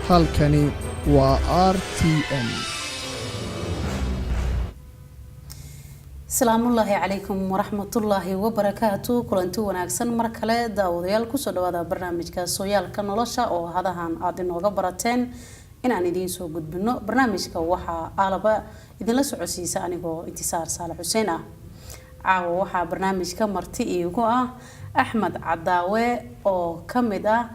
halkani waa RTN. Salaamullaahi calaykum waraxmatullaahi wabarakaatu. Kulanti wanaagsan mar kale daawadayaal kusoo dhawaada barnaamijka Sooyaalka Nolosha oo hadahan aad inooga barateen inaan idiin soo gudbino. Barnaamijka waxaa aalaba idinla socodsiisa anigoo Intisaar Saalax Xuseen ah. Caawa waxaa barnaamijka marti iigu ah Axmed Cadaawe oo kamid ah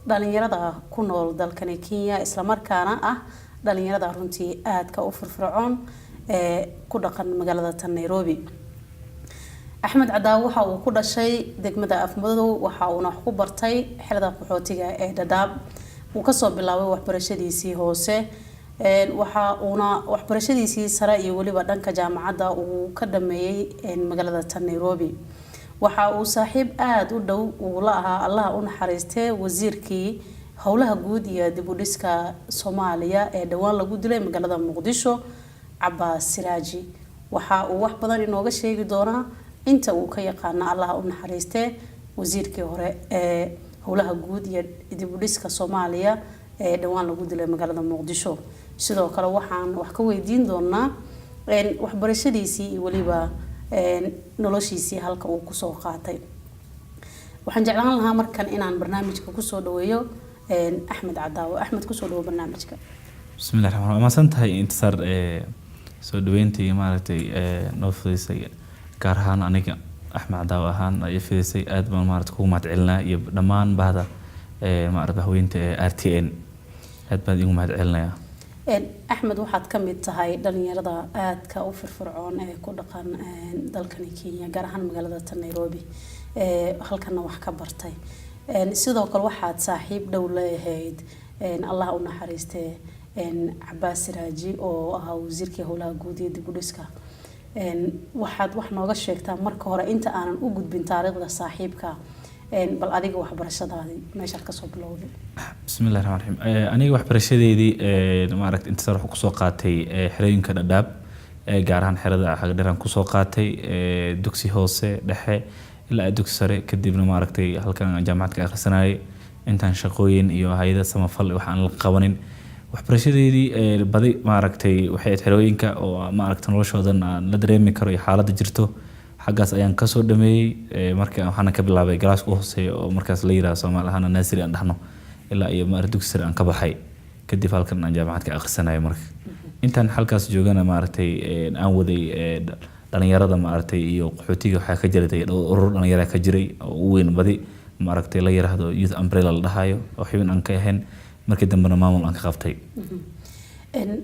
dhalinyarada ku nool dalkani Kenya isla markaana ah dhalinyarada runtii aadka u firfircoon ku dhaqan magaalada Nairobi. Axmed Cadaawe waxa uu ku dhashay degmada Afmadow waxa uu wax ku bartay xirada qaxootiga ee Dadaab. Uu ka soo bilaabay waxbarashadiisii hoose waxa uuna waxbarashadiisii sare iyo waliba dhanka jaamacadda uu ka dhameeyay magaalada Nairobi. waxa uu saaxiib aad u dhow uu la ahaa Allah u naxariistay wasiirkii howlaha guud iyo dib u dhiska Soomaaliya ee dhawaan lagu dilay magaalada Muqdisho Cabbaas Siraaji. waxa uu wax badan inooga sheegi doonaa inta uu ka yaqaan Allah u naxariistay wasiirkii hore ee howlaha guud iyo dib u dhiska Soomaaliya ee dhawaan lagu dilay magaalada Muqdisho. sidoo kale waxaan wax ka weydiin doonaa waxbarashadiisii iyo waliba noloshiisii halka uu ku soo qaatay. waxaan jeclaan lahaa markan inaan barnaamijka ku soo dhaweeyo Axmed Cadaawe. Axmed ku soo dhawo barnaamijka. bismillaahir rahmaanir rahiim. ma santahay Intisaar soo dhaweyntii maaragtay noo fiisay gaar ahaan aniga Axmed Cadaawe ahaan ay fiisay aad baan maaragtay ku mahad celinaa iyo dhammaan bahda maaragtay haweenka RTN aad baan ugu mahad celinaa. Axmed waxaad ka mid tahay dhalinyarada aadka u firfircoon ee ku dhaqan dalkan Kenya gaar ahaan magaalada Nairobi halkana wax ka bartay. sidoo kale waxaad saaxiib dhow leeyahay Allah u naxariistay Cabbaas Siraaji oo ahaa wasiirkii howlaha guud iyo dib u dhiska. waxaad wax nooga sheegtaa marka hore inta aanan u gudbin taariikhda saaxiibka bal adiga waxbarashadaadii meeshaad ka soo bilowday. bismillaahir rahmaanir rahiim. aniga waxbarashadeedii maaragtay Intisaar wax ku soo qaatay xerooyinka Dadaab gaar ahaan xerada Xagdheeraan ku soo qaatay dugsi hoose dhexe ilaa dugsi sare kadibna maaragtay halkan jaamacad ka akhrisanayay intaan shaqooyin iyo hay'adaha samafal waxaan la qabanin. waxbarashadeedii badi maaragtay waxay xerooyinka oo maaragtay noloshoodan aan la dareemi karo iyo xaaladda jirto xaggaas ayaan ka soo dhameeyay markii waxaan ka bilaabay galaas u hooseeyo oo markaas la yiraahdo Soomaaliya naasiri aan dhaxno ilaa iyo maaragtay dugsi sare aan ka baxay kadib halkan aan jaamacad ka akhrisanayay. marka intaan halkaas joogana maaragtay aan waday dhalinyarada maaragtay iyo qaxootiga waxa ka jiray urur dhalinyaro ka jiray oo weyn badi maaragtay la yiraahdo Youth Umbrella la dhahayo oo xubin aan ka ahayn markii dambena maamul aan ka qabtay.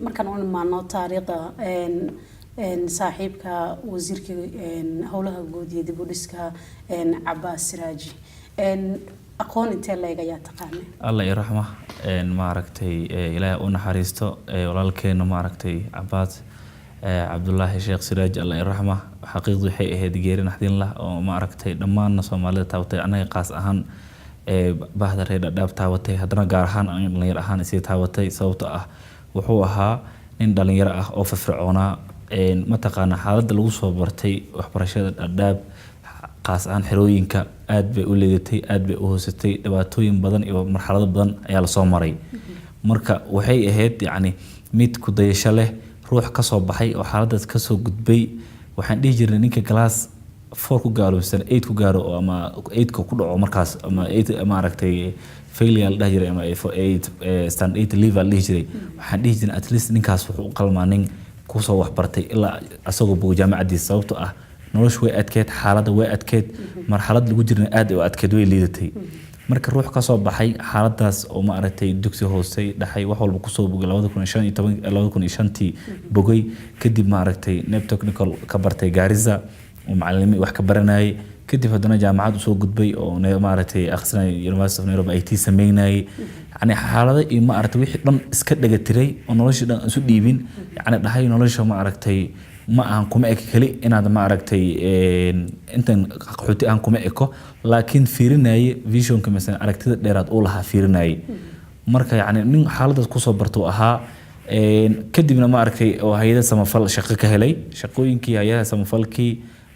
markaan u imaano taariikhda saaxiibka wasiirkii howlaha guud iyo dib u dhiska Cabbaas Siraaji aqoon intee leeg ayaa taqaanay? Allah yarxama maaragtay Ilaahay u naxariisto walaalkeena maaragtay Cabbaas Cabdullaahi Sheekh Siraaji Allah yarxama. xaqiiqdu waxay ahayd geeri naxdin lah oo maaragtay dhammaan Soomaalida taawtay anaga qaas ahaan bahda reer Dadaab taawatay haddana gaar ahaan dhalinyaro ahaan isii taawatay sababtoo ah wuxuu ahaa nin dhalinyaro ah oo firfircoona ma taqaana xaaladda lagu soo bartay waxbarashada Dadaab qaas ahaan xerooyinka aad bay u leedatay aad bay u hoosatay dhibaatooyin badan iyo marxalado badan ayaa la soo maray. marka waxay ahayd yacni mid ku dayasho leh ruux ka soo baxay oo xaaladdaas ka soo gudbay. waxaan dhihi jirnay ninka glass 4 ku gaaro mise 8 ku gaaro ama 8 ku dhaco markaas ama 8 maaragtay failure la dhajiray ama 8 stand 8 level la dhihi jiray. waxaan dhihi jirnay at least ninkaas wuxuu qalmaa nin ku soo wax bartay ilaa asagoo buu jaamacadiisa sababtoo ah noloshu way adkeed xaaladda way adkeed marxalad lagu jirnay aad u adkeed way liidatay. marka ruux ka soo baxay xaaladdaas oo maaragtay dugsi hoose dhaxay wax walba ku soo bogay 2015 bogay kadib maaragtay neb technical ka bartay Gaariza oo macallimiin wax ka baranayay kadib haddana jaamacad u soo gudbay oo maaragtay akhrisanay University of Nairobi IT sameynay. yani xaalada iyo maaragtay wixii dhan iska dhaga tiray oo noloshii dhan isu dhiibin yani dhahay nolosha maaragtay ma aan kuma eko kali inaad maaragtay intan qaxooti aan kuma eko laakiin fiirinay visionka mesela aragtida dheeraad u lahaa fiirinay. marka yani nin xaaladaas ku soo barto ahaa kadibna maaragtay oo hay'ad samafal shaqo ka helay shaqooyinkii hay'adaha samafalkii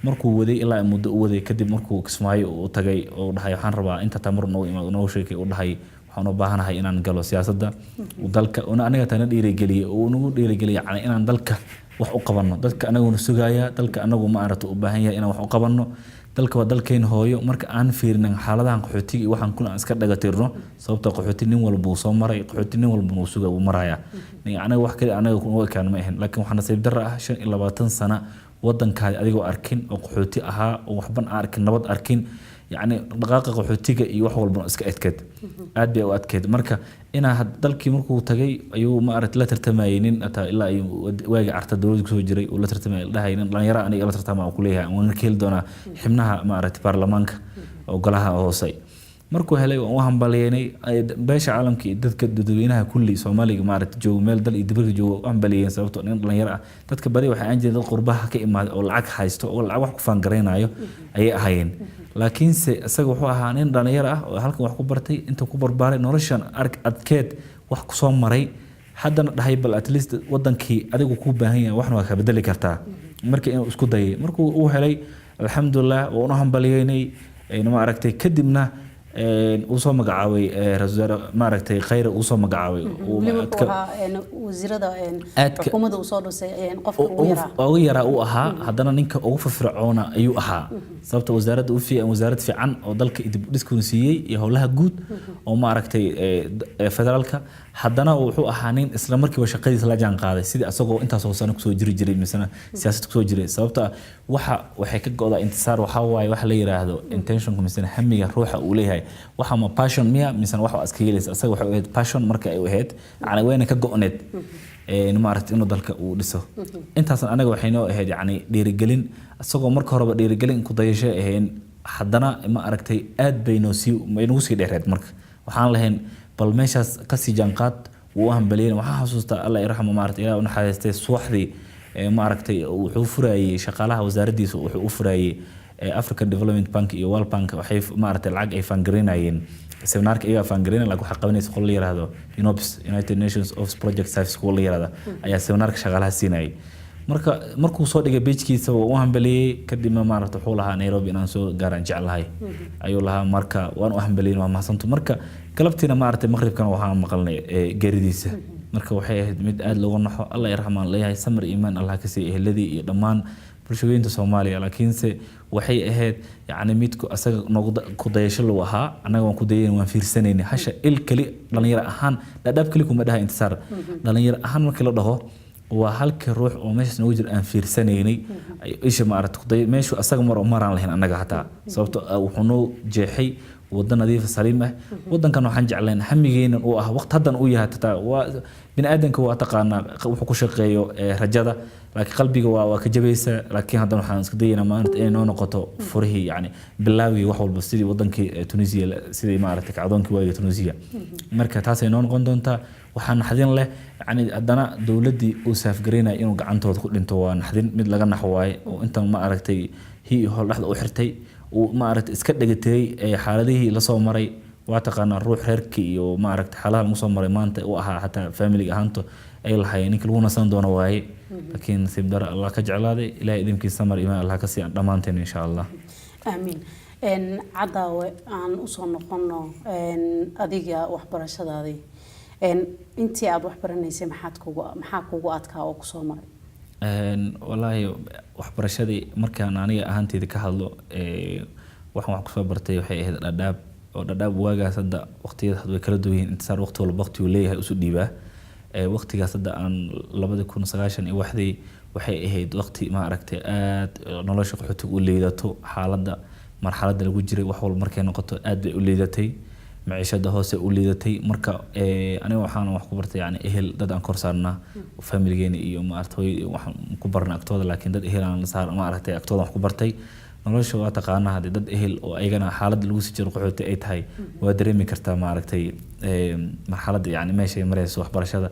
markuu waday ilaa muddo u waday kadib markuu Kismaayo uu tagay oo dhahay waxaan rabaa inta tamar noo imaado noo sheekay oo dhahay waxaan u baahanahay inaan galo siyaasadda dalka una aniga tana dhiirigeliyo oo nagu dhiirigeliyo yani inaan dalka wax u qabanno dadka anaguna sugaya dalka anagu ma aragto u baahan yahay inaan wax u qabanno dalka waa dalkeen hooyo marka aan fiirinin xaaladahan qaxootiga iyo waxaan kuna iska dhagatirno sababta qaxooti nin walba uu soo maray qaxooti nin walba uu suga uu maraya aniga wax kale anaga kuma ekaan ma ahayn laakiin waxaan nasiib darro ah 25 sano wadankaada adigoo arkin oo qaxooti ahaa oo waxban arkin nabad arkin يعني دقائق qaxootiga iyo wax walba iska adkeed aad bay u adkeed marka ina dalkii markuu tagay ayuu ma aragtay la tartamayeen ata ilaa ay waagi arta dawladda soo jiray oo la tartamay dhahayeen dhalinyaro aniga la tartama ku leeyahay waan ka heli doonaa xibnaha ma aragtay baarlamaanka oo golaha hoose markuu helay waan u hambalyeynay beesha caalamka dadka dadweynaha kulli Soomaaliga ma aragtay joogo meel dal iyo dibadda joogo aan baliyeen sababtoo in dhalinyaro ah dadka bari waxa aan jeedaa qurbaha ka imaaday oo lacag haysto oo lacag wax ku faan gareynayo ayay ahaayeen laakiin se asaga wuxuu ahaa nin dhalinyaro ah oo halkan wax ku bartay inta ku barbaaray noloshan adkeed wax ku soo maray haddana dhahay bal at least wadankii adigu ku baahan yahay waxna waa ka bedeli kartaa markii inuu isku dayay markuu uu helay alxamdulillah oo uu hambalyeynay ma aragtay kadibna uu soo magacaabay rasuul ma aragtay khayr uu soo magacaabay wasiirada xukuumadda uu soo dhisay qofka ugu yaraa uu ahaa haddana ninka ugu firfircoona ayuu ahaa sababta wasaaradda uu fiican wasaarad fiican oo dalka dib u dhiskun siiyay iyo howlaha guud oo ma aragtay federaalka haddana wuxuu ahaa nin isla markiiba shaqadiisa la jaan qaaday sidii asagoo intaas oo sano kusoo jiri misana siyaasad kusoo jiray sababta waxay ka go'daa intisaar waxa waaye wax la yiraahdo intention misana hamiga ruuxa uu leeyahay waxa ma passion miya misana wax iska yeelaysa asaga waxa uu passion marka ay ahayd yani wayna ka go'oneed ma aragtay inuu dalka uu dhiso intaas anaga waxay noo ahayd yani dhiirigelin asagoo marka horeba dhiirigelin ku dayashay ahayn haddana ma aragtay aad bayno sii dheereed marka waxaan lahayn bal meeshaas ka sii jaanqaad wuu hambalyeeyay waxa xasuustaa Allah yarxamo ma aragtay ilaa uu naxariistay suuxdii ma aragtay wuxuu furayay shaqaalaha wasaaraddiisa wuxuu u furayay African Development Bank iyo World Bank waxay ma aragtay lacag ay fangareynayeen seminaarka iyaga fangareyn lagu xaqabanaysa qol la yiraahdo UNOPS United Nations Office Project Service qol la yiraahdo ayaa seminaarka shaqaalaha siinayay markuu soo dhigay page-kiisa uu hambaliyay kadibna ma aragtay wuxuu lahaa Nairobi inaan soo gaaran jeclahay ayuu lahaa marka waan u hambaliyay waa mahadsanto marka galabtiina ma aragtay maqribkan waxaan maqalnay geeridiisa marka waxay ahayd mid aad looga naxo Allah yarxamaan leeyahay samir iimaan Allah ka sii ehladii iyo dhammaan bulshooyinka Soomaaliya laakiinse waxay ahayd yani midku asaga ku dayasho loo ahaa anaga waan ku dayeen waan fiirsanayna hasha il kali dhalinyaro ahaan dhadhaab kali kuma dhahay intisaar dhalinyaro ahaan markii la dhaho waa halka ruux oo meesha nagu jir aan fiirsanaynay isha ma aragtay meeshu asaga maraan lahayn anaga hataa sababtoo wuxuu noo jeexay wadan nadiif saliim ah wadankan waxaan jeclayn hamigeena oo ah waqti hadan uu yahay taa waa bin aadanka waa taqaana wuxuu ku shaqeeyo rajada laakiin qalbiga waa ka jabaysa laakiin hadan waxaan isku dayeynaa maanta inay noo noqoto furihii yani bilaawi wax walba sidii wadankii Tunisia sidii ma aragtay kacdoonkii waaga Tunisia marka taas ay noo noqon doontaa waxaan naxdin leh yani haddana dawladdii uu saafgareynay inuu gacantooda ku dhinto waa naxdin mid laga naxwaay oo intan ma aragtay hii hol dhaxda u xirtay oo ma aragtay iska dhagatay xaaladihii la soo maray waa taqaana ruux reerkii iyo ma aragtay xaaladaha lagu soo maray maanta uu ahaa hataa family ahaanto ay lahaayeen ninka lagu nasan doono waaye laakiin nasiib daro Allah ka jeclaaday ilaahay idinkiisa samar iimaan Allah ka sii dhamaanteen insha Allah amiin cadaawe aan u soo noqono adiga waxbarashadaadii intii aad wax baranaysay maxaa kugu adkaa oo ku soo maray والله waxbarashadii markaan aniga ahaanteeda ka hadlo waxaan wax ku soo bartay waxay ahayd dhadhaab waagaas hadda waqtiyada way kala duwan yihiin intisaar waqti walba waqti uu leeyahay isu dhiibaa waqtigaas hadda aan 2009 iyo waxdii waxay ahayd waqti ma aragtay aad nolosha qaxootiga u leedato marxaladda lagu jiray wax walba markay noqoto aad bay u leedatay maciishada hoose u liidatay marka aniga waxaan wax ku bartay yani ehel dad aan kor saarnaa familigeena iyo ma aragtay waxaan ku barnaa agtooda laakiin dad ehel aan saar ma aragtay agtooda wax ku bartay nolosha waa taqaanaa hadii dad ehel oo ayagana xaalad lagu sii jiro qaxooti ay tahay waa dareemi kartaa ma aragtay marxaladda yani meesha marayso waxbarashada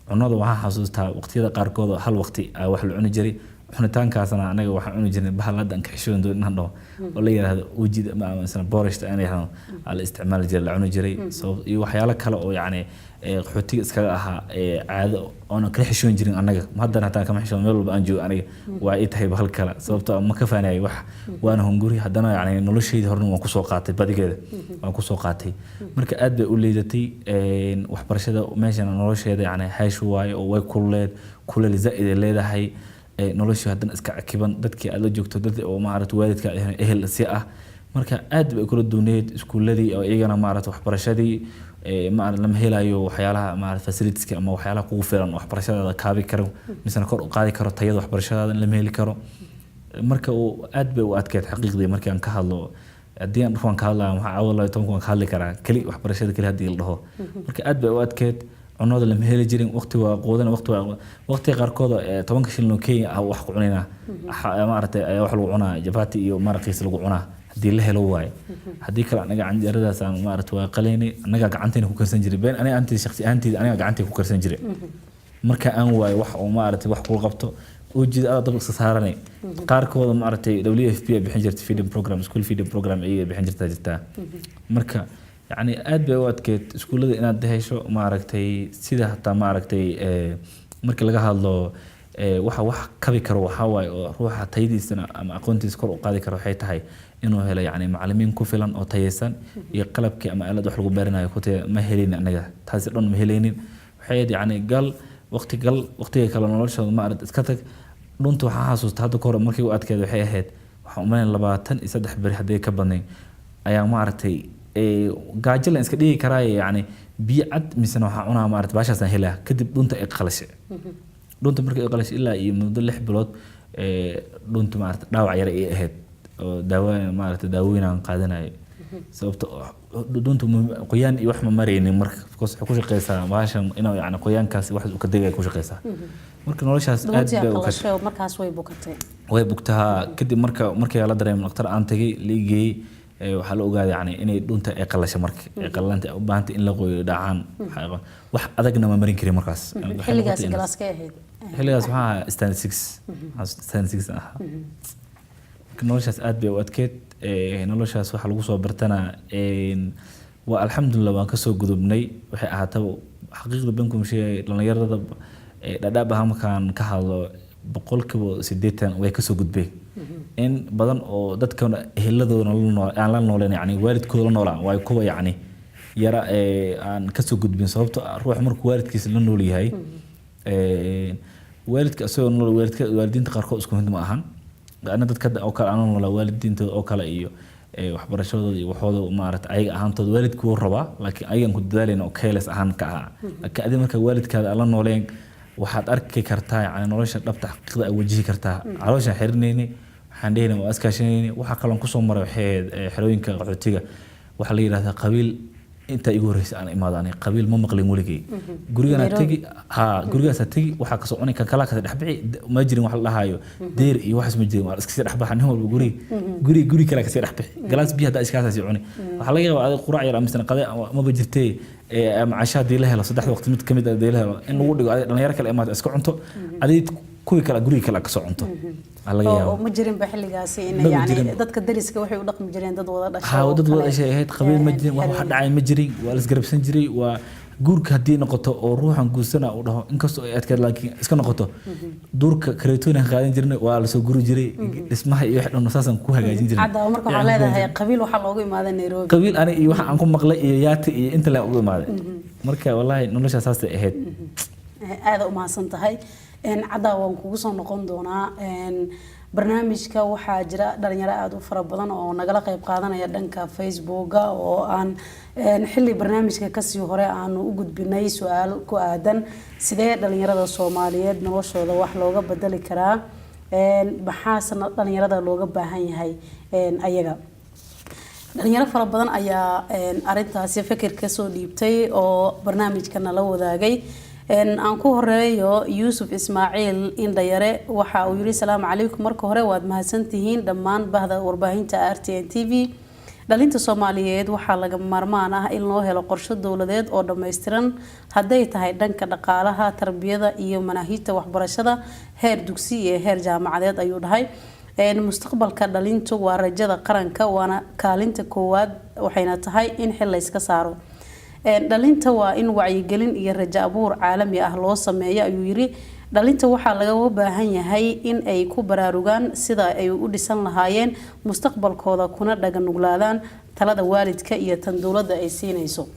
cunada waxaan xasuustaa waqtiyada qaarkood hal waqti wax la cuni jiray xunitaankaasna anaga waxaan cuni jirnay bahaladan ka xishoon doon inaan dhaho oo la yiraahdo wajid ama مثلا boorashta aan yiraahdo ala isticmaal jiray la cuni jiray iyo waxyaalo kale oo yacni qaxootiga iskaga ahaa caado oo ka xishoon jirin anaga haddana hataa kama xishoon meel walba aan joogo aniga waa ay tahay bahal kale sababtoo ma ka faanay wax waana hunguri haddana yacni noloshayda horna waan ku soo qaatay badigeeda waan ku soo qaatay marka aad bay u leedatay waxbarashada meeshan nolosheeda yacni haysh waaye oo way kuleel zaid leedahay noloshii haddana iska cakiban dadkii aad la joogto dad oo maaragtay waalidka ehel si ah marka aad bay kula duuneed iskuuladii oo iyagana maaragtay waxbarashadii lama helayo waxyaalaha maaragtay facilities ama waxyaalaha kugu filan waxbarashada kaabi karo misna kor u qaadi karo tayada waxbarashada lama heli karo marka aad bay u adkeed xaqiiqdii markii aan ka hadlo haddii aan dhufan ka hadlaa waxaa awal tobankan ka hadli karaa keli waxbarashada keli haddii la dhaho marka aad bay u adkeed cunada lama heli jirin waqti waa qoodana waqti qaarkood 10 shilin oo Kenya ah wax ku cunayna maaragtay ayaa wax lagu cunaa jabati iyo maraqiis lagu cunaa hadii la helo waay hadii kale anaga canjaradaas aan maaragtay waa qaleynay anaga gacanteena ku karsan jiray been aniga antii shakhsi ahaantii aniga gacantay ku karsan jiray marka aan waay wax oo maaragtay wax ku qabto oo jid aad dab saaranay qaarkood maaragtay WFP bixin jirtay feeding program school feeding program ay bixin jirtaa marka يعني aad bay u adkeed iskuulada inaad dahayso maaragtay sida hataa maaragtay marka laga hadlo waxa wax kabi karo waxa waay oo ruuxa tayadiisana ama aqoontiisa kor u qaadi karo waxay tahay inuu helo yani macallimiin ku filan oo tayeysan iyo qalabkii ama aalad wax lagu baranayo ku tahay ma helin anaga taasi dhan ma helinin waxay yani waqtiga kale noloshooda ma arad iska tag dhunta waxa xasuusta hadda kor markii u adkeed waxay ahayd waxa u maleyn 23 bari hadii ka badnay ayaa maaragtay gaajala iska dhigi karaa yani biyo cad misna waxa cunaa maaragtay baashaasan helaa kadib dhunta ay qalashay dhunta markii ay qalashay ilaa iyo muddo 6 bilood dhunta maaragtay dhaawac yar ay ahayd oo daawooyin aan qaadanayo sababtoo dhunta qoyaan iyo wax ma maraynin marka waxay ku shaqeysaa baashan inuu yani qoyaankaas wax uu ka degay ku shaqeysaa marka noloshaas aad bay u kashay markaas way bugtaa kadib markii la dareemay dhaqtar aan tagay liigay waxa la ogaaday yani inay dhunta ay qalashay marka ay qalanta u baahantay in la qoyo dhacaan wax adagna ma marin karin markaas xilligaas galaaska ahayd xilligaas waxa stand 6 ah noloshaas aad bay u adkeed noloshaas waxa lagu soo bartana waa alxamdulillah waan ka soo gudubnay waxay ahaataba xaqiiqda banku sheegay dhalinyarada dhadhaab ah markaan ka hadlo 80% way ka soo gudbeen in badan oo dadka eheladooda aan la nooleen yani waalidkooda la noolaan way kuwa yani yara aan ka soo gudbin sababtoo ruux markuu waalidkiisa la nool yahay waalidka asoo nool waalidiinta qaarkood isku mid ma ahan ana dadka oo kale aan nool waalidiinta oo kale iyo waxbarashadooda iyo waxooda maaragtay ayaga ahaantooda waalidku rabaa laakiin ayagan ku dadaaleen oo keeles ahaan ka ah laakiin adiga marka waalidkaada la nooleen waxaad arki kartaa yani nolosha dhabta xaqiiqda ay wajihi kartaa caloosha xirnayni waxaan dheeynaa waa iskaashanayni waxa kale ku soo maray waxay xerooyinka qaxootiga waxa la yiraahdaa qabiil inta igu horeysay aan imaadaan qabiil ma maqlin waligay gurigana tagi gurigaas tagi waxa ka soo cunay kala ka dhaxbixi ma jirin wax la dhahayo deer iyo wax ma jirin waa iska dhaxbaxan walba guri kala ka sii dhaxbixi galaas biyo hada iskaas cunay waxa laga yaabaa quraac yar ama sanad qaday ma bajirtay ama cashaadii la helo saddex waqti mid kamid ah la helo in lagu dhigo dhalinyaro kale imaad iska cunto adid kuwi kala guriga kala ka soo cunto oo ma jirin ba xilligaasi in yani dadka dariska waxay u dhaqmi jireen dad wada dhashay dad wada dhashay ahayd qabiil ma jirin wax dhacay ma jirin waa la isgarabsan jiray waa guurka hadii noqoto oo ruuxan guursana uu dhaho inkastoo ay adkeed laakiin iska noqoto duurka kareetoona qaadan jirnay waa la soo guri jiray dhismaha iyo wax dhan saasan ku hagaajin jiray hadda marka waxa leedahay qabiil waxa loogu imaaday Nairobi qabiil ani iyo waxa aan ku maqlay iyo yaati iyo inta la ugu imaaday marka wallahi nolosha saas ay ahayd aad u mahadsan tahay cadda waan kugu soo noqon doonaa barnaamijka waxaa jira dhalinyaro aad u fara badan oo nagala qayb qaadanaya dhanka Facebook oo aan xilli barnaamijka kasii hore aanu u gudbinay su'aal ku aadan sidee dhalinyarada Soomaaliyeed noloshooda wax looga bedeli karaa maxaasna dhalinyarada looga baahan yahay ayaga dhalinyaro fara badan ayaa arintaasi fikir ka soo dhiibtay oo barnaamijkana la wadaagay aan ku horeeyo Yusuf Ismaaciil Indhayare waxa uu yiri salaamu calaykum marka hore waad mahadsantihiin dhammaan bahda warbaahinta RTN TV dhalinta Soomaaliyeed waxaa laga maarmaan ah in loo helo qorshe dowladeed oo dhameystiran haday tahay dhanka dhaqaalaha, tarbiyada iyo manaahiijta waxbarashada heer dugsi iyo heer jaamacadeed ayuu dhahay. mustaqbalka dhalintu waa rajada qaranka waana kaalinta koowaad waxayna tahay in xil la iska saaro. dhalinta waa in wacyigelin iyo rajo abuur caalami ah loo sameeyo ayuu yiri. dhalinta waxaa laga baahan yahay in ay ku baraarugaan sida ay u dhisan lahaayeen mustaqbalkooda kuna dhaganuglaadaan talada waalidka iyo tan dowladda ay siinayso.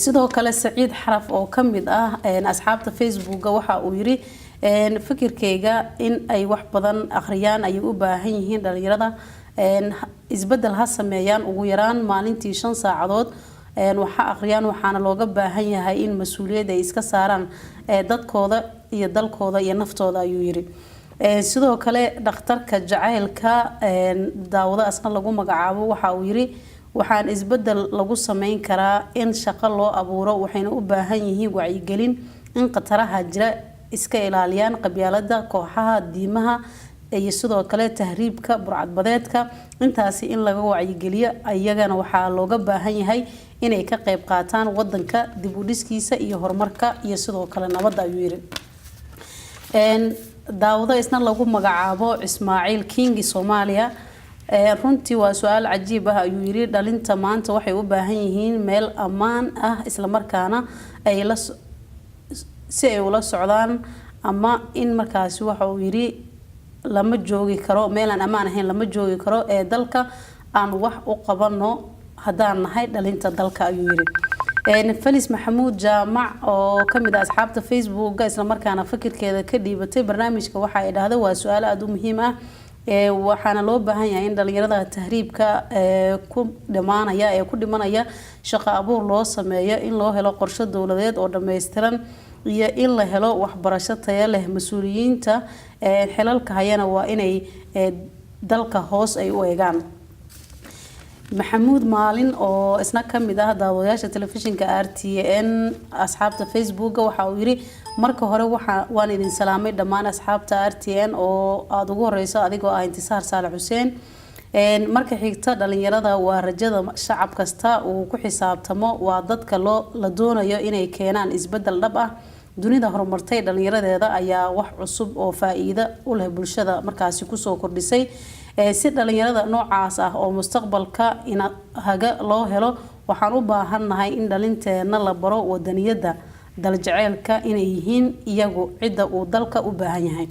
sidoo kale Saciid Xaraf oo kamid ah asxaabta Facebook waxa uu yiri fikirkeyga in ay wax badan akhriyaan ay u baahan yihiin dhalinyarada isbedel ha sameeyaan ugu yaraan maalintii 5 saacadood waxa akhriyaan waxaana looga baahan yahay in mas'uuliyad ay iska saaraan dadkooda iyo dalkooda iyo naftooda ayuu yiri. sidoo kale dhakhtarka jacaylka daawada asna lagu magacaabo waxa uu yiri waxaan isbedel lagu sameyn karaa in shaqo loo abuuro waxayna u baahan yihiin wacyigelin in qataraha jira iska ilaaliyaan qabyaalada kooxaha diimaha iyo sidoo kale tahriibka burcadbadeedka intaasi in laga wacyigeliyo ayagana waxaa looga baahan yahay inay ka qayb qaataan wadanka dib u dhiskiisa iyo horumarka iyo sidoo kale nabadda ayuu yiri. daawada isna lagu magacaabo Ismaaciil King Soomaaliya runtii waa su'aal cajiib ah ayuu yiri. dhalinta maanta waxay u baahan yihiin meel ammaan ah isla markaana ay la si ay ula socdaan ama in markaasi waxa uu yiri lama joogi karo meel aan amaan ahayn lama joogi karo ee dalka aan wax u qabano hadaan nahay dhalinta dalka ayuu yiri. Felis Maxamuud Jaamac oo kamid ah asxaabta Facebook isla markaana fikirkeeda ka dhiibatay barnaamijka waxa ay dhahday waa su'aal aad u muhiim ah waxaana loo baahan yahay in dhalinyarada tahriibka ku dhimanaya shaqo abuur loo sameeyo in loo helo qorshe dowladeed oo dhameystiran iyo in la helo waxbarasho tayo leh. mas'uuliyiinta xilalka hayana waa inay dalka hoos ay u eegaan. Maxamuud Maalin oo isna kamid ah daawadayaasha telefishinka RTN asxaabta Facebook waxa uu yiri marka hore waan idin salaamay dhammaan asxaabta RTN oo aad ugu horeyso adigoo ah Intisaar Saalax Xuseen. marka xigta dhalinyarada waa rajada shacab kasta uu ku xisaabtamo waa dadka la doonayo inay keenaan isbedel dhab ah. dunida horumartay dhalinyaradeeda ayaa wax cusub oo faa'iido u leh bulshada markaasi ku soo kordhisay. si dhalinyarada noocaas ah oo mustaqbalka in haga loo helo waxaan u baahanahay in dhalinteena la baro wadaniyada dal jaceylka inay yihiin iyagu cida uu dalka u baahan yahay.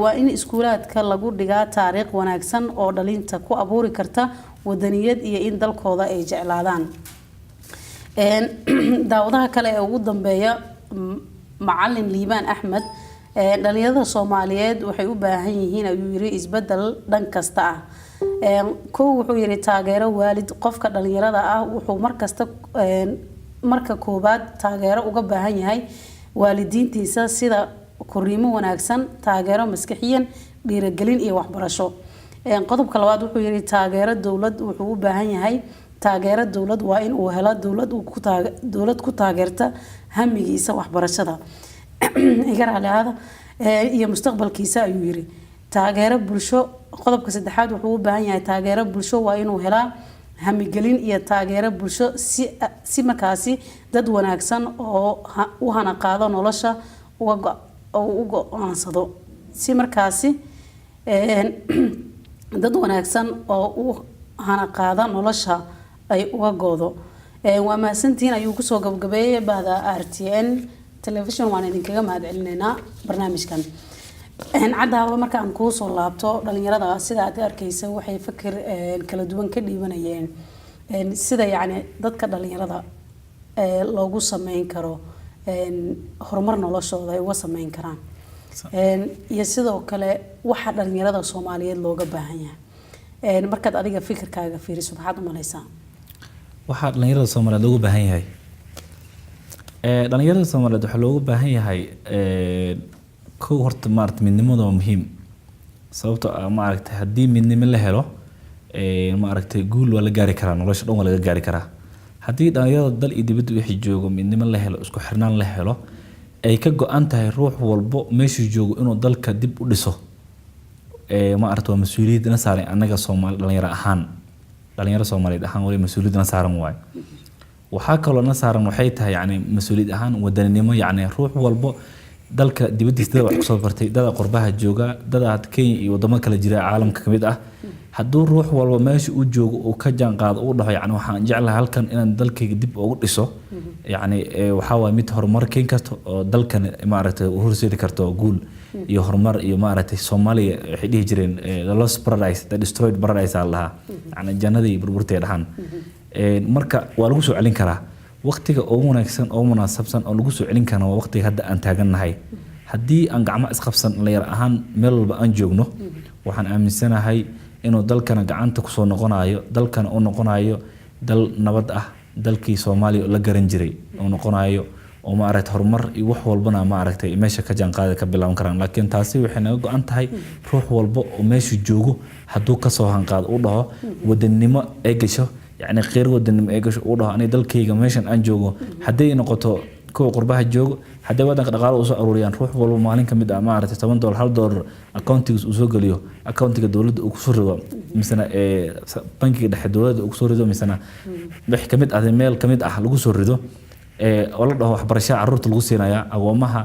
waa in iskuulaadka lagu dhigaa taariikh wanaagsan oo dhalinta ku abuuri karta wadaniyad iyo in dalkooda ay jeclaadaan. daawadaha kale ee ugu dambeeya Macallin Liibaan Axmed dhalinyarada Soomaaliyeed waxay u baahan yihiin ayuu yiri isbedel dhan kasta ah. wuxuu yiri taageero waalid qofka dhalinyarada ah wuxuu marka koobaad taageero uga baahan yahay waalidiintiisa sida koriimo wanaagsan taageero maskaxiyan dhiirigelin iyo waxbarasho. qodobka labaad wuxuu yiri taageero dowlad wuxuu u baahan yahay taageero dowlad waa in uu helo dowlad ku taageerta hamigiisa waxbarashada iyo mustaqbalkiisa ayuu yiri. taageero bulsho qodobka saddexaad wuxuu u baahan yahay taageero bulsho waa inuu helaa hamigelin iyo taageero bulsho si markaasi dad wanaagsan oo u hana qaado nolosha u go'aansado si markaasi dad wanaagsan oo u hana qaado nolosha ay uga goodo. waa mahadsantiin ayuu kusoo gabagabeeyay bahda RTN television waan idinkaga mahadcelinaynaa barnaamijkan. cadaawa marka aan ku soo laabto dhalinyarada sida aad arkaysa waxay fikir kala duwan ka dhiibanayeen sida yani dadka dhalinyarada loogu sameyn karo horumar noloshooda ay uga sameyn karaan iyo sidoo kale waxa dhalinyarada Soomaaliyeed looga baahan yahay. markaad adiga fikirkaaga fiiriso maxaad u maleysaa waxa dhalinyarada Soomaaliyeed looga baahan yahay? dhalinyarada Soomaaliyeed waxa looga baahan yahay kow horta maaragtay midnimadu waa muhiim sababtoo ah maaragtay haddii midnimo la helo maaragtay guul waa la gaari karaa nolosha dhan waa laga gaari karaa. haddii dhalinyarada dal iyo dibadda wixii joogo midnimo la helo isku xirnaan la helo ay ka go'an tahay ruux walbo meeshuu joogo inuu dalka dib u dhiso maaragtay waa mas'uuliyad na saaran anaga Soomaali dhalinyaro ahaan dhalinyaro Soomaaliyeed ahaan wali mas'uuliyadna saaran waay waxa kale oo na saaran waxay tahay yani mas'uuliyad ahaan wadaninimo yani ruux walbo dalka dibadiisa wax ku soo bartay dad qurbaha jooga dad Kenya iyo wadamo kala jira caalamka kamid ah hadduu ruux walba meesha uu joogo oo ka jaan qaado uu dhaho yani waxaan jeclahay halkan inaan dalkayga dib ugu dhiso yani waxa waa mid horumar keen karto oo dalkan maaragtay u horseedi karto guul iyo horumar iyo maaragtay Soomaaliya waxay dhihi jireen the lost paradise the destroyed paradise Allah yani jannadii burburtay dhahan marka waa lagu soo celin karaa waqtiga ugu wanaagsan oo munaasabsan oo lagu soo celin karo waqtiga hadda aan taagannahay haddii aan gacmo isqabsan dhalinyaro ahaan meel walba aan joogno waxaan aaminsanahay inuu dalkana gacanta ku soo noqonayo dalkana uu noqonayo dal nabad ah dalkii Soomaaliya la garan jiray oo noqonayo oo maaragtay horumar iyo wax walbana maaragtay meesha ka jaan qaadi ka bilaaban karaan laakiin taasi waxay naga go'an tahay ruux walba oo meesha joogo hadduu ka soo hanqaad u dhaho wadanimo ay gasho يعني غير ودن ايغش او دho ani dalkayga meeshan aan joogo haday noqoto koo qurbaha joogo haday wadanka dhaqaale u soo aruuriyaan ruux walba maalin kamid ah maaragtay $10 $1 accountiga uu soo galiyo accountiga dawladda uu ku soo rido misana bankiga dhexe dawladda uu ku soo rido misana wax kamid ah meel kamid ah lagu soo rido oo la dhaho waxbarashada carruurta lagu siinaya agoomaha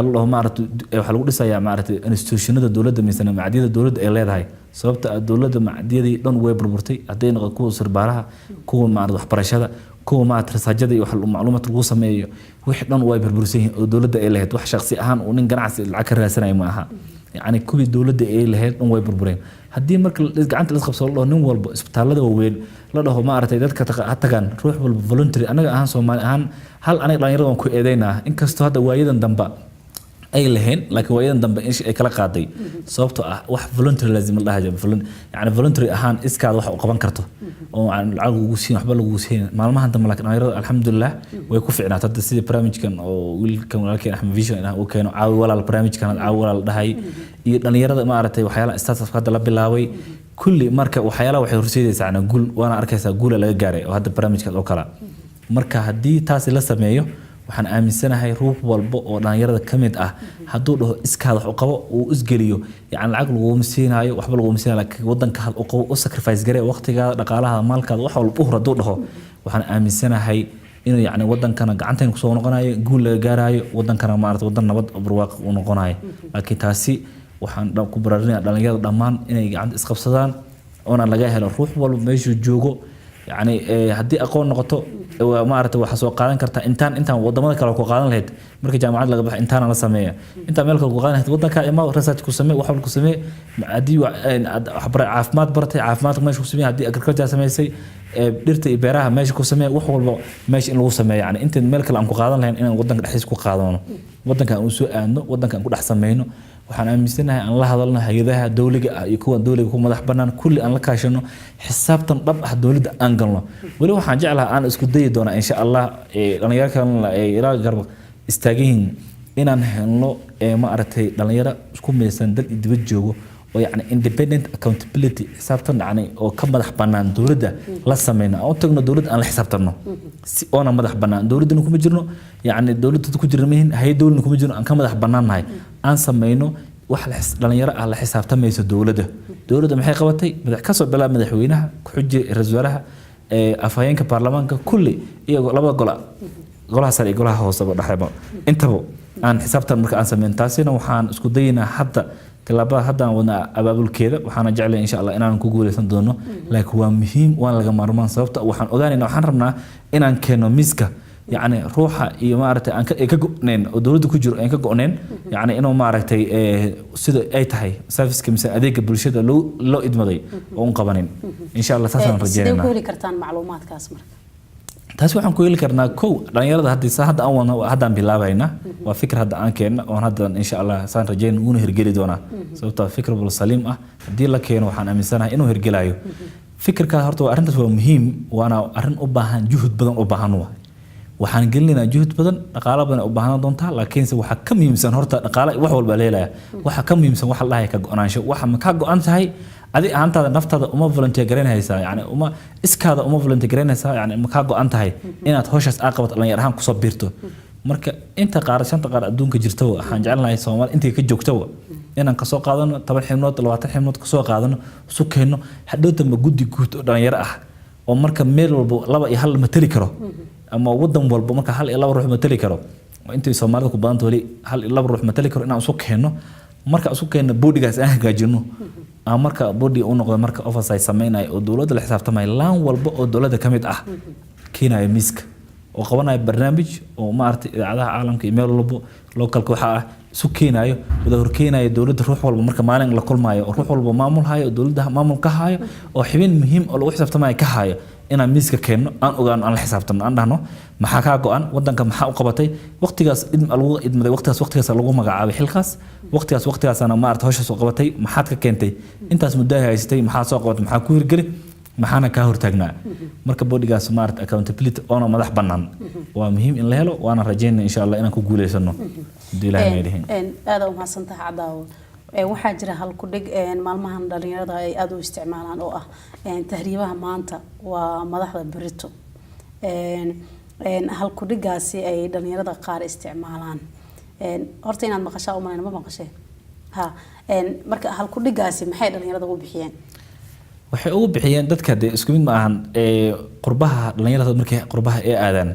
الله ما عرفت وحلو لسه يا معرفة institutionada dawladda misana macdiyada dawladda ay leedahay sababta dawladda macdiyadii dhan way burburtay hadday noqdo kuwa sirbaaraha kuwa maarad waxbarashada kuwa maarad rasaajada iyo wax macluumaad lagu sameeyo wixii dhan way burbursan oo dawladda ay leedahay wax shakhsi ahaan oo nin ganacsi lacag ka raadsanay ma aha yani kuwi dawladda ay leedahay dhan way burbureen haddii marka gacanta la qabsado loo nin walba isbitaalada waaweyn la dhaho maaragtay dadka tagaan ruux walba voluntary anaga ahaan Soomaali ahaan hal aniga dhalinyarada ku eedeynaa inkastoo hadda waayadan damba ay lahayn laakiin waayadan dambe in ay kala qaaday sababtoo ah wax voluntary lazim la dhahayo yani voluntary ahaan iskaad wax u qaban karto oo aan lacag ugu siin waxba lagu siin maalmahan dambe laakiin dhalinyarada alxamdulillah way ku fiicnaato hadda sidii barnaamijkan oo wiilkan walaalkeen Axmed Vision uu keeno caawi walaal barnaamijkan caawi walaal dhahay iyo dhalinyarada maaragtay waxyaalaha startup hadda la bilaabay kulli marka waxyaalaha waxay horseedaysaa guul waana arkaysaa guul laga gaaray oo hadda barnaamijkan oo kala marka haddii taasi la sameeyo waxaan aaminsanahay ruux walba oo dhalinyarada kamid ah hadduu dhaho iskaad wax u qabo uu isgeliyo yani lacag lagu miisinayo waxba lagu miisinayo laakiin wadanka hal u qabo u sacrifice gareey waqtiga dhaqaalaha maalkaada wax walba u hor dhaho waxaan aaminsanahay inuu yani wadankana gacanteen ku soo noqonayo guul laga gaarayo wadankana maarad wadan nabad barwaaqo u noqonayo laakiin taasi waxaan ku baraarinayaa dhalinyarada dhammaan inay gacanta isqabsadaan oo laga helo ruux walba meesha joogo يعني هدي أقول نقطة وما أعرف وحصو قادن كرتا إنتان وضمنا كلا قادن لهد مركز جامعات لقى بح إنتان على سمية إنت مالك قادن هد وضنا كإما رسالة كسمية وحول كسمية عدي وحبر عافمات برتي عافمات ماشي كسمية عدي أكركرت سمية سي درت إبراها ماشي كسمية وحول ماشي إنه سمية يعني أنت مالك اللي عم قادن لهن إن وضنا كحس قادن وضنا كأنه سوء إنه وضنا كأنه أحسن منه waxaan aaminsanahay aan la hadalno hay'adaha dawliga iyo kuwa dawliga ku madax banaan kulli aan la kaashano xisaabtan dhab ah dawladda aan galno wali waxaan jeclahay aan isku dayi doona insha Allah dhalinyarkan ila garba istaagin inaan helno ma aragtay dhalinyaro isku meesan dad dibad joogo oo yani independent accountability xisaabtan yani oo ka madax banaan dawladda la sameeyna oo tagno dawladda aan la xisaabtano si oona madax banaan dawladda kuma jirno yani dawladda ku jirneen hay dawladda kuma jirno aan ka madax banaanahay aan sameeyno wax dhalinyaro ah la xisaabtamayso dawladda maxay qabatay madax ka soo bilaa madaxweynaha ku xujay ra'iisul wasaaraha afhayeenka baarlamaanka kulli iyo labada golaha sare iyo golaha hoose oo dhaxayba intaba aan xisaabtan marka aan sameyn taasina waxaan isku daynaa hadda talaabada haddaan wadna abaabulkeeda waxaana jeclahay insha Allah inaan ku guuleysan doono laakiin waa muhiim waan laga maarmaan sababta waxaan ogaanaynaa waxaan rabnaa inaan keeno miska يعني روحها iyo maaragtay aan ka go'neen oo dawladda ku jiro aan ka go'neen yani inuu maaragtay sida ay tahay service-ka mise adeega bulshada loo idmaday oo un qabanin insha Allah saasaan rajeynaa sidee ku heli kartaan macluumaadkaas marka taas waxaan ku heli karnaa kow dhalinyarada hadda aan wadno haddaan bilaabayna waa fikir hadda aan keenno oo hadda insha Allah saan rajeynaa inuu hirgeli doonaa sababtoo fikir bul saliim ah hadii la keeno waxaan aaminsanahay inuu hirgelayo fikirka horta waa arrintaas waa muhiim waana arrin u baahan juhud badan u baahan waxaan gelinaynaa juhud badan dhaqaale badan u baahan doontaa laakiin waxa ka muhiimsan horta dhaqaale wax walba leeyahay waxa ka muhiimsan waxa la dhahay ka go'naansho waxa ma ka go'an tahay adi ahaantaada naftaada uma volunteer gareynaysaa yani uma iskaada uma volunteer gareynaysaa yani ma ka go'an tahay inaad hawshaas aqabad dhalinyar ahaan ku soo biirto marka inta qaarashanta qaar adduunka jirto waxaan jecelnahay Soomaali intii ka joogto inaan ka soo qaadano 10 xibnood 20 xibnood ka soo qaadano sukeeno hadhowta ma guddi guud oo dhalinyar ah oo marka meel walba laba iyo hal matali karo ama wadan walba marka hal iyo laba ruux matali karo intii Soomaalida ku badan wali hal iyo laba ruux matali karo inaan soo keeno marka isku keeno boodigaas aan hagaajino marka boodi uu noqdo marka oversight sameynay oo dawladda la xisaabtamay laan walba oo dawladda kamid ah keenay miiska oo qabanay barnaamij oo maartay idaacadaha caalamka iyo meel walba localka waxa ah isu keenayo wada horkeenayo dawladda ruux walba marka maalin la kulmaayo oo ruux walba maamul hayo dawladda maamul ka hayo oo xubin muhiim oo lagu xisaabtamay ka hayo inaan miiska keeno aan ogaan aan la xisaabtano aan dhahno maxaa ka go'an wadanka maxaa u qabatay waqtigaas lagu idmaday waqtigaas lagu magacaabay xilkaas waqtigaas ana maartay hawsha soo qabatay maxaad ka keentay intaas muddo haysatay maxaa soo qabatay maxaa ku hirgelay maxaana ka hortaagnaa marka boodigaas maartay accountability oo madax banaan waa muhiim in la helo waana rajeynaa insha Allah inaan ku guuleysano hadii Ilaahay ma yidhiin aad u mahadsantahay Cadaawo waxaa jira hal ku dhig maalmahan dhalinyarada ay aad u isticmaalaan oo ah tahriibaha maanta waa madaxda berito hal ku dhigaasi ay dhalinyarada qaar isticmaalaan horta inaad maqashaa u malayn ma maqashay ha marka hal ku dhigaasi maxay dhalinyarada u bixiyeen waxay ugu bixiyeen dadka isku mid ma ahan qurbaha dhalinyarada markay qurbaha ay aadaan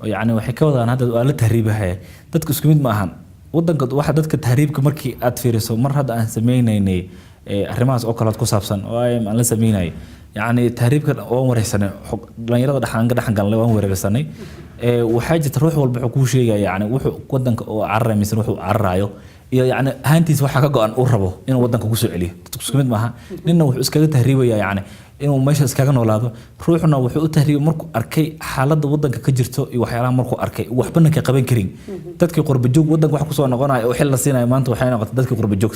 oo yaani waxay ka wadaan hadda waa la tahriibahay dadka isku mid ma ahan wadanka waxa dadka tahriibka markii aad fiiriso mar hadda aan sameeynay arrimahaas oo kala ku saabsan oo ay aan la sameeynay yaani tahriibka oo wareegsanay dhalinyarada dhaxan galnay waan wareegsanay waxa jirta ruux walba wuxuu ku sheegay yaani wuxuu wadanka oo carray mise wuxuu carrayo iyo yaani ahaantiis waxa ka go'an uu rabo inuu wadanka ku soo celiyo dadku isku mid ma aha ninna wuxuu iskaga tahriibaya yaani inuu meesha iskaga noolaado ruuxna wuxuu u tahriibay markuu arkay xaaladda wadanka ka jirto iyo waxyaalaha markuu arkay waxbana ka qaban karin dadkii qurba joog wadanka wax ku soo noqonaya oo xil la siinayo maanta waxay noqotay dadkii qurba joog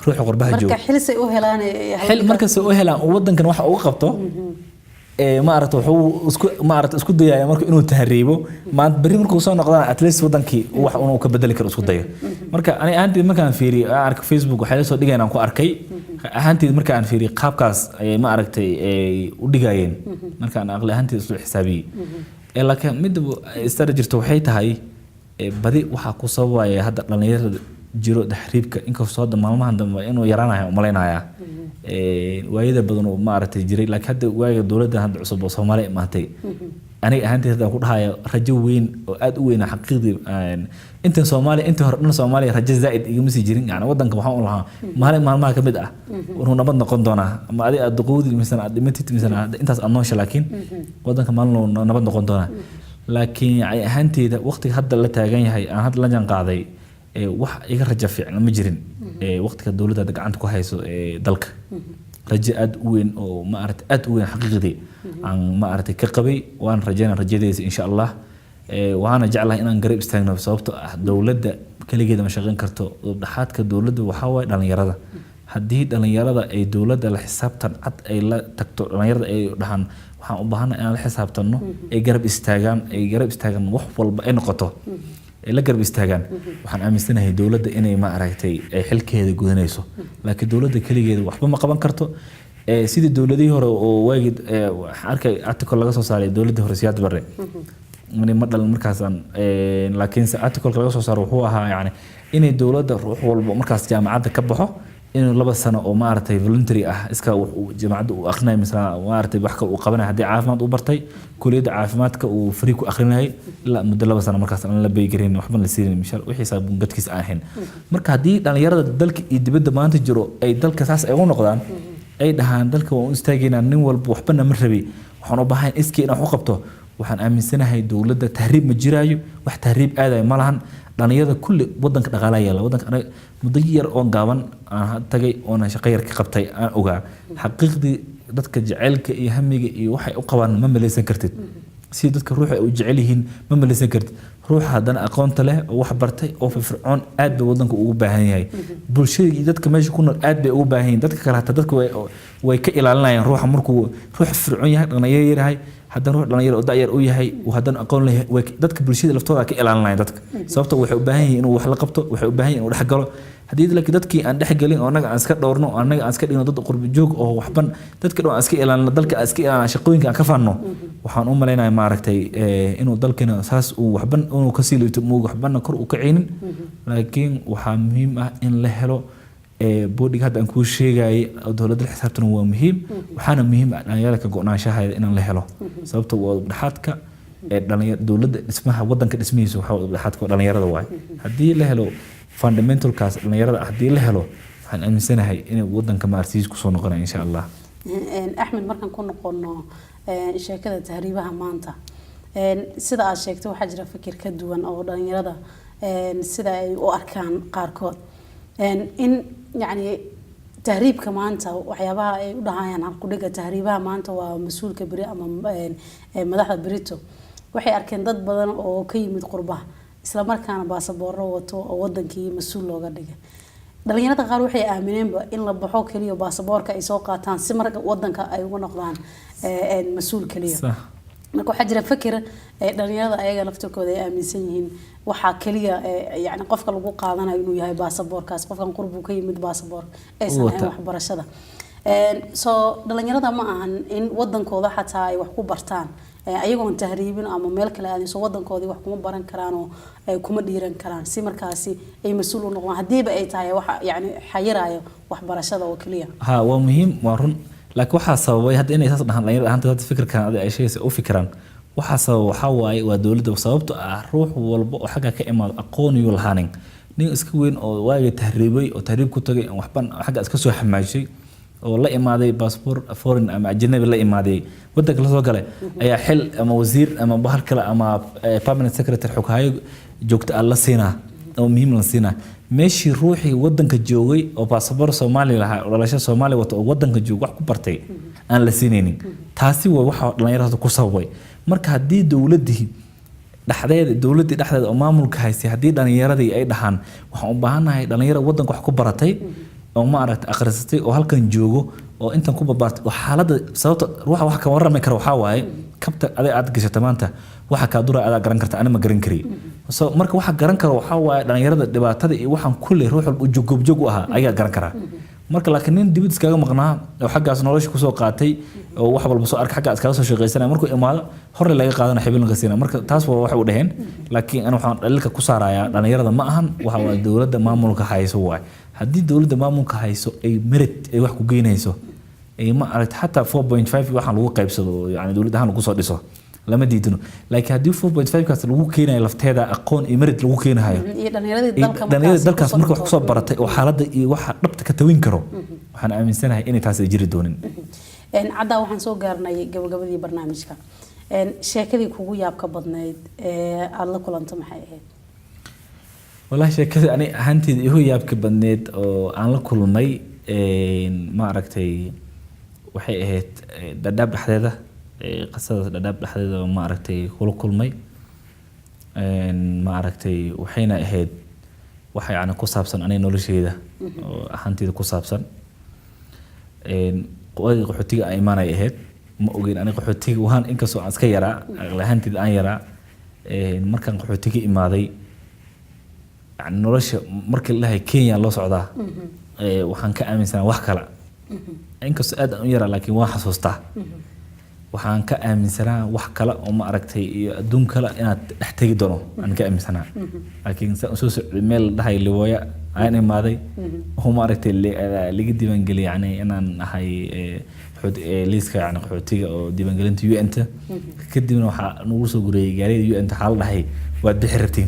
ruuxa qurbaha joog marka xil say u helaan xil marka say u helaan wadankan waxa uu qabto maaragtay wuxuu isku dayaaya marka inuu tahriibo maanta bari markuu soo noqdaan at least wadankii wax uu ka bedeli karo isku dayo marka ani ahaantii markaan fiiriyo arka Facebook waxay la soo dhigayaan ku arkay ahaantii markaan fiiriyo qaabkaas ay maaragtay u dhigayeen markaan aqli ahaantii isku xisaabiyay laakiin mid istar jirto waxay tahay badi waxa ku sababaya hadda dhalinyarada jiro tahriibka inkastoo hadda maalmahan dambe inuu yaraanayo umaleynaya waayada badan oo maartay jiray laakiin hadda waaga dawladda hadda cusub oo Soomaaliya maantay aniga ahaantii hadda ku dhahayo rajo weyn oo aad u weyn xaqiiqdii inta Soomaaliya inta hor dhan Soomaaliya rajo zaid igama sii jirin yani wadanka waxaan u lahaa maalmaha kamid ah inuu nabad noqon doona ama adiga aad duqoodi misan aad dhimatid misan intaas aan noosha laakiin wadanka maalin nabad noqon doona laakiin ahaanteeda waqtiga hadda la taagan yahay aan hadda la jaan qaaday wax iga rajo fiican ma jirin waqtiga dawladda gacanta ku hayso dalka rajo aad u weyn oo maartay aad u weyn xaqiiqdii aan maartay ka qabay waan rajeynaa rajadeeda insha Allah waana jeclahay inaan garab istaagno sababtoo ah dawladda kaligeeda ma shaqeyn karto dhaxaadka dawladda waxa way dhalinyarada haddii dhalinyarada ay dawladda la xisaabtan cad ay la tagto dhalinyarada ay dhahan waxaan u baahanahay inaan la xisaabtano ay garab istaagaan wax walba ay noqoto la garab istaagaan waxaan aaminsanahay dawladda inay ma aragtay ay xilkeeda gudanayso laakiin dawladda kaligeeda waxba ma qaban karto sidii dawladihii hore oo waagid arkay article laga soo saaray dawladda hore Siyaad Barre ma dhalan markaasaan laakiin article laga soo saaray wuxuu ahaa yani inay dawladda ruux walba markaas jaamacadda ka baxo inuu 2 sano oo maartay voluntary ah iska jaamacadda uu aqrinay mesela maartay wax ka uu qabanay hadii caafimaad u bartay kulliyada caafimaadka uu free ku aqrinay ilaa muddo 2 sano markaas aan la beegarin waxba la siirin mishaar wixii saabun gadkiis aan marka hadii dhalinyarada dalka iyo dibadda maanta jiro ay dalka saas ay u noqdaan ay dhahaan dalka waa u istaageynaa nin walba waxbana ma rabi waxaan u baahan iskii inaan wax u qabto waxaan aaminsanahay dawladda tahriib ma jiraayo wax tahriib aaday ma lahan dhalinyarada kulli wadanka dhaqaalaha yaala wadanka anaga muddo yar oo gaaban aan tagay oo shaqo yar ka qabtay aan ogaa xaqiiqdii dadka jaceylka iyo hamiga iyo waxay u qabaan ma maleysan kartid si dadka ruuxa ay u jecel yihiin ma maleysan kartid ruuxa haddana aqoonta leh oo wax bartay oo firfircoon aad bay wadanka ugu baahan yahay bulshada iyo dadka meesha ku nool aad bay ugu baahan yihiin dadka kale hataa dadka way ka ilaalinayaan ruuxa markuu ruux firfircoon yahay dhalinyaro yahay haddana ruux dhalinyaro oo da'yar u yahay oo haddana aqoon leh dadka bulshada laftooda ka ilaalinayaan dadka sababtoo waxay u baahan yihiin inuu wax la qabto waxay u baahan yihiin inuu dhex galo haddii dadkii aan dhex galin oo anaga aan iska dhowrno oo anaga aan iska dhigno dad qurbi joog oo waxban dadka dhan aan iska ilaalino dalka aan iska ilaalino shaqooyinka aan ka faanno waxaan u maleynayaa maaragtay inuu dalkana saas uu waxban inuu ka sii liito waxbanna kor u kacaynin laakiin waxaa muhiim ah in la helo boodiga hadda aan kuu sheegayay dowladda xisaabtana waa muhiim waxaana muhiim ah dhalinyarada ka go'naanshaheeda inaan la helo sababta waa dhaxadka dowladda dhismaha wadanka dhismihiisa waxa dhaxadka dhalinyarada waay haddii la helo fundamentalkaas dhalinyarada haddii la helo waxaan aaminsanahay inay wadanka maartiis ku soo noqonaya insha Allah Axmed markaan ku noqono sheekada tahriibaha maanta sida aad sheegtay waxaa jira fikir ka duwan oo dhalinyarada sida ay u arkaan qaarkood in yani tahriibka maanta waxyaabaha ay u dhahayaan halku dhiga tahriibaha maanta waa mas'uulka bari ama madaxda Brito waxay arkeen dad badan oo ka yimid qurbaha isla markaana baasaboorro wato oo wadankii mas'uul looga dhigay dhalinyarada qaar waxay aamineenba in la baxo kaliya baasaboorka ay soo qaataan si marka wadanka ay uga noqdaan mas'uul kaliya marka waxaa jira fikir dhalinyarada ayaga laftirkooda ay aaminsan yihiin waxaa kaliya yani qofka lagu qaadanayo inuu yahay baasaboorkaas qofkan qurbu ka yimid baasaboor aysan ahayn waxbarashada soo dhalinyarada ma ahan in wadankooda xataa ay wax ku bartaan ayagoon tahriibin ama meel kale aadin soo wadankoodii wax kuma baran karaan oo kuma dhiiran karaan si markaasi ay mas'uul u noqdaan hadiiba ay tahay wax yani xayirayo waxbarashada oo kaliya waa muhiim waa run laakiin waxaa sababay hadda inay saas dhahan dhalinyarada ahaanta fikirkan ay sheegaysa u fikiraan waxaa sabab waxaa waaye waa dowladda sababtoo ah ruux walba oo xagga ka imaado aqoon iyo lahaanin nin iska weyn oo waaga tahriibay oo tahriib ku tagay waxban xagga iska soo xamaashay oo la imaaday passport foreign ama ajnabi la imaaday wadanka la soo galay ayaa xil ama wasiir ama bahal kale ama permanent secretary xukahayo joogta la siinaa oo muhiim la siinaa meeshii ruuxii wadanka joogay oo passport Soomaali lahaa oo dhalasho Soomaali wato oo wadanka joog wax ku bartay aan la siinaynin taasi waa waxa dhalinyarada ku sababay marka hadii dowladii dhexdeeda oo maamulka haysay hadii dhalinyaradii ay dhaxaan waxaan u baahanahay dhalinyarada wadanka wax ku baratay oo ma aragtay akhrisatay oo halkan joogo oo intan ku babartay oo xaaladda sababta ruuxa wax ka warrami karo waxa waaye kabta aad gashato maanta waxa ka dura aad garan karta anima garan kari soo marka waxa garan karo waxa waaye dhalinyarada dhibaatada iyo waxaan kulli ruux walba joog u ahaa ayaa garan kara marka laakiin nin dibad iskaga maqnaa oo xaggaas nolosha ku soo qaatay oo wax walba soo arka xaggaas kaga soo shaqeysanay markuu imaado hore laga qaadana xibilka siina marka taas waa wax u dhaheen laakiin ana waxaan dhalilka ku saarayaa dhalinyarada ma ahan waxa waa dowladda maamulka hayso waay haddii dowladda maamulka hayso ay merit ay wax ku geynayso ay ma aragtay xataa 4.5 waxaan lagu qaybsado yani dowladda ahaan lagu soo dhiso lama diidino laakiin haddii 4.5 kaas lagu keenayo lafteeda aqoon iyo merit lagu keenayo dhalinyarada dalkaas marka wax ku soo baratay oo xaaladda iyo waxa dhabta ka tawin karo waxaan aaminsanahay inay taas ay jiri doonin cadda waxaan soo gaarnay gabagabadii barnaamijka sheekadii kugu yaabka badnayd aad la kulantay maxay ahayd والله sheekada ani ahaanteed ihu yaabka badneed oo aan la kulmay ma aragtay waxay ahayd dhadhaab dhaxdeeda qasada dhadhaab dhaxdeeda ma aragtay kula kulmay ma aragtay waxayna ahayd waxa yani ku saabsan anay nolosheyda oo ahaanteeda ku saabsan qoyga qaxootiga ay imaanay ahayd ma ogeyn ani qaxootiga waxaan inkastoo aan iska yaraa ahaanteeda aan yaraa markaan qaxootiga imaaday يعني نورش مركل لها كينيا لو صعدا وحن كأمين سنة وحكلا إنك سؤال يرى لكن واحد صوصته وحن كأمين سنة وحكلا وما أركتي دون كلا أنا أحتاج دونه أنا كأمين سنة لكن سوس الميل ده اللي ويا أنا ماذي هم أركتي اللي قد ديفنجلي يعني أنا هاي حد ليس يعني حدتي أو ديفنجلي أنت يو أنت كده منه نورس وجري جاري يو أنت حال ده هي ودي حرتين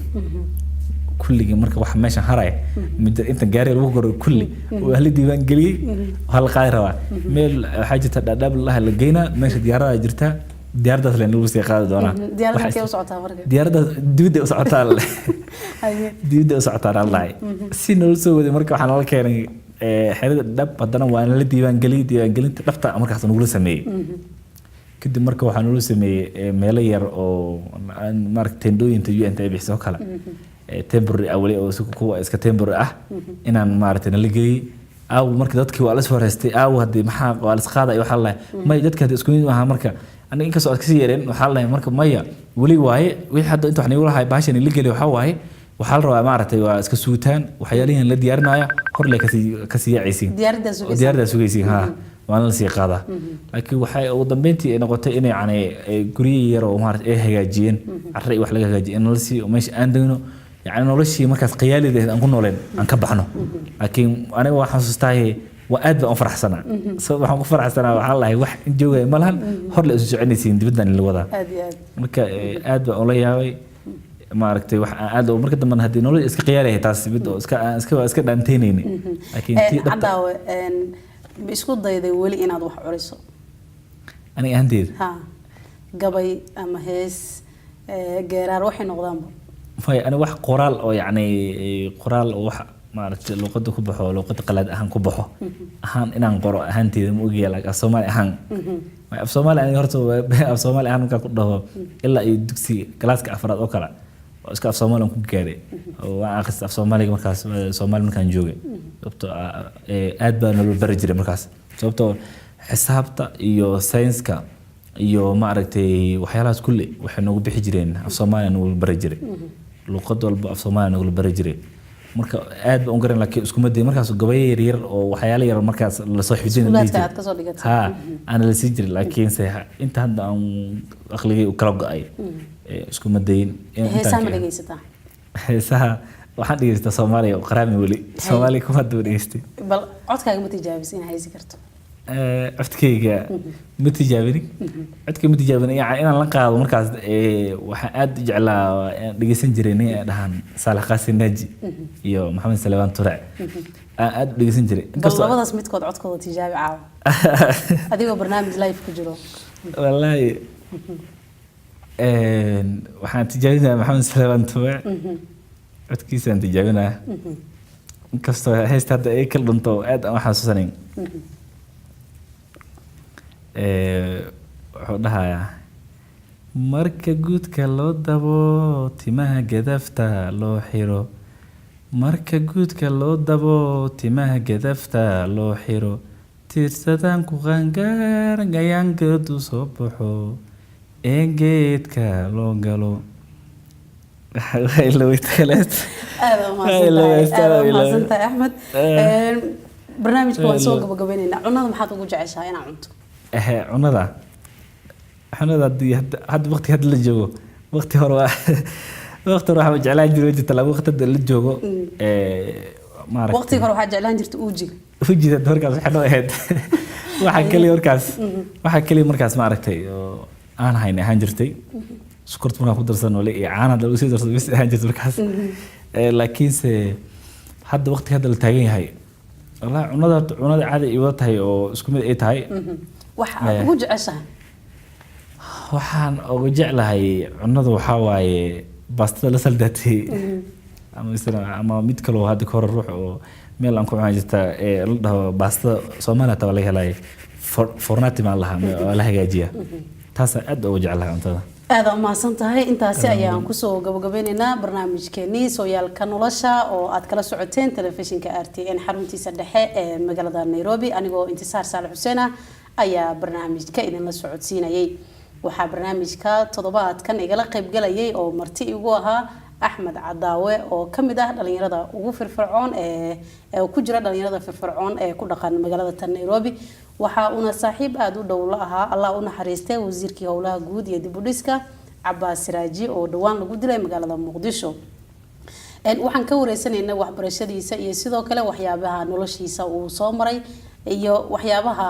كل مركب واحد ماشي هراي انت جاري الوقر كل وهل ديوان قلي وهل قايره ميل حاجه تداب الله لقينا ماشي ديارة جرتها ديارة لان لوسي قاعده دونا ديارة كيف وسعتها فرق ديارة ديودي وسعتها ديودي وسعتها الله سي نلسو مركب waxaan la keenay xirida dab badana waa la diiwaan gelinta dhabta markaas nagu sameeyay kadib marka waxaan u sameeyay meel yar oo marka tendooyinta UN ay bixiso kala temporary awli oo kuwa iska temporary ah inaan maartay la geeyay aw marka dadkii waa la soo reestay aw hadii maxaa waa la isqaaday waxa la may dadka isku mid aha marka aniga inkastoo aad kasi yeereen waxa la marka maya wali waaye wixii hadda inta waxna walahay baashan la geeyay waxa waaye waxa la rabaa maartay waa iska suutaan waxyaalihiin la diyaarinaya hor le kasi yaacaysiin diyaarada sugaysiin ha waan la sii qaadaa laakiin waxay ugu dambeyntii noqotay inay yani guriga yar oo maartay ay hagaajiyeen array wax laga hagaajiyeen la sii meesha aan degno يعني noloshii markaas qiyaalideed aan ku nooleen aan ka baxno laakiin aniga waxaan xasuustaa waa aad baan u faraxsanaa sabab waxaan ku faraxsanaa waxaan lahay wax in joogay ma lahan hor la isu soconaysiin dibaddan la wadaa marka aad baan ula yaabay maaragtay wax aad oo marka dambe hadii nolol iska qiyaalahay taas mid oo iska dhaanteynayni laakiin tii cadaawe isku dayday wali inaad wax curiso aniga ahanteed gabay ama hees geeraar waxay noqdaanba fay ana wax qoraal oo yani qoraal oo wax maaragtay luqada ku baxo luqada qalaad ahaan ku baxo ahaan inaan qoro ahaanteeda ma ogiya laakiin Soomaali ahaan af Soomaali aan horta af Soomaali ahaan ka ku dhaho ilaa ay dugsi galaaska afraad oo kala oo iska af Soomaali ku gaaray oo waan akhris af Soomaaliga markaas Soomaali markaan joogay sababtoo aad baan loo bari jiray markaas sababtoo xisaabta iyo sayniska iyo maaragtay waxyaalahaas kulli waxay nagu bixi jireen af Soomaali nagu bari jiray luqad walba af Soomaali nagu bari jiray marka aad baan garan laakiin isku maday markaas gabay yar oo waxyaalo yar markaas la soo xidin ha ana la sii jiray laakiin inta hadda aan aqligay u kala go'ay isku madayn heesaha ma dhageysataa heesaha waxaan dhageystaa Soomaaliya oo qaraami wali Soomaali kuma dhageystay bal codkaaga ma tijaabisay in haysi karto codkayga ma tijaabinin codkayga ma tijaabinin yani inaan la qaado markaas waxaan aad u jeclaa dhegeysan jiray nin dhahan Saalax Qaasim Naaji iyo Maxamed Salebaan Turac aad u dhegeysan jiray bal labadaas midkood codkooda tijaabi caawa adigoo barnaamij live ku jiro wallahi waxaan tijaabinaa Maxamed Salebaan Turac codkiisa aan tijaabinaa inkastoo heesta hadda ay kala dhunto aad aan xasuusanayn wuxuu dhahayaa marka guudka loo dabo timaha gadafta loo xiro marka guudka loo dabo timaha gadafta loo xiro tiirsadaan ku qaangaar gayaangeedu soo baxo ee geedka loo galo maasantahay axmed barnaamijka waan soo gabagabaynaynaa cunada maxaad ugu jeceshahay inaad cunto cunada hadda waqti hadda la joogo waqti hore waxaa jeclaan jiray wajita laba waqti hadda la joogo maaragtay waqti hore waxaa jeclaan jirtay ujiga markaas waxay noo ahayd waxa kaliya markaas maaragtay oo aan hayn ahaan jirtay sukorta markaan ku darsan wali iyo caana lagu sii darsado bis ahaan jirtay markaas laakiinse hadda waqti hadda la taagan yahay wallahi cunada caadi ay wada tahay oo isku mid ay tahay waxaan ugu jeceshahay waxaan ugu jeclahay cunada waxaa waaye baastada la saldatay ama mid kale oo hadda ka hor ruux oo meel aan ku cunaan jirta la dhaho baastada Soomaaliya taa laga helay fornati ma laha la hagaajiya taas aad ugu jeclahay cuntada aad u mahadsan tahay intaasi ayaan kusoo gabagabeynaynaa barnaamijkeenii sooyaalka nolosha oo aad kala socoteen telefishinka RTN xaruntiisa dhexe ee magaalada Nairobi anigoo Intisaar Saalax Xuseen ayaa barnaamijka idin la socodsiinayay waxaa barnaamijka toddobaadkan igala qayb galayay oo marti igu ahaa Axmed Cadaawe oo kamid ah dhalinyarada ugu firfircoon ee ku jira dhalinyarada firfircoon ee ku dhaqan magaalada Nairobi waxa una saaxiib aad u dhow la ahaa Allah u naxariistay wasiirkii howlaha guud iyo dib u dhiska Cabbaas Siraaji oo dhawaan lagu dilay magaalada Muqdisho waxaan ka wareysanaynaa waxbarashadiisa iyo sidoo kale waxyaabaha noloshiisa uu soo maray iyo waxyaabaha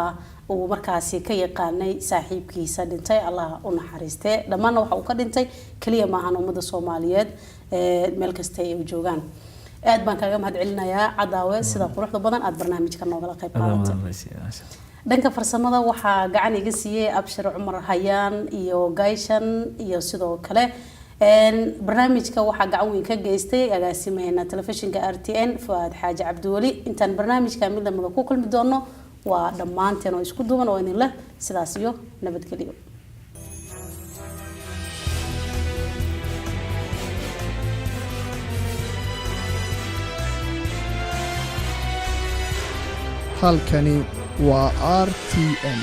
uu markaasi ka yaqaanay saaxiibkiisa dhintay Allah u naxariistay dhamaan waxa uu ka dhintay kaliya ma ahan ummadda Soomaaliyeed meel kasta ay joogaan aad baan kaaga mahadcelinayaa Cadaawe sida quruxda badan aad barnaamijka noogala qayb qaadatay dhanka farsamada waxaa gacan iga siiyay Abshir Cumar Hayaan iyo Gayshan iyo sidoo kale barnaamijka waxaa gacan weyn ka geystay agaasimaheena telefishinka RTN Fuad Xaaji Cabdiwali intaan barnaamijka mid lamada ku kulmi doono waa dhammaanteen oo isku duwan oo idin leh sidaas iyo nabadgelyo halkani waa RTN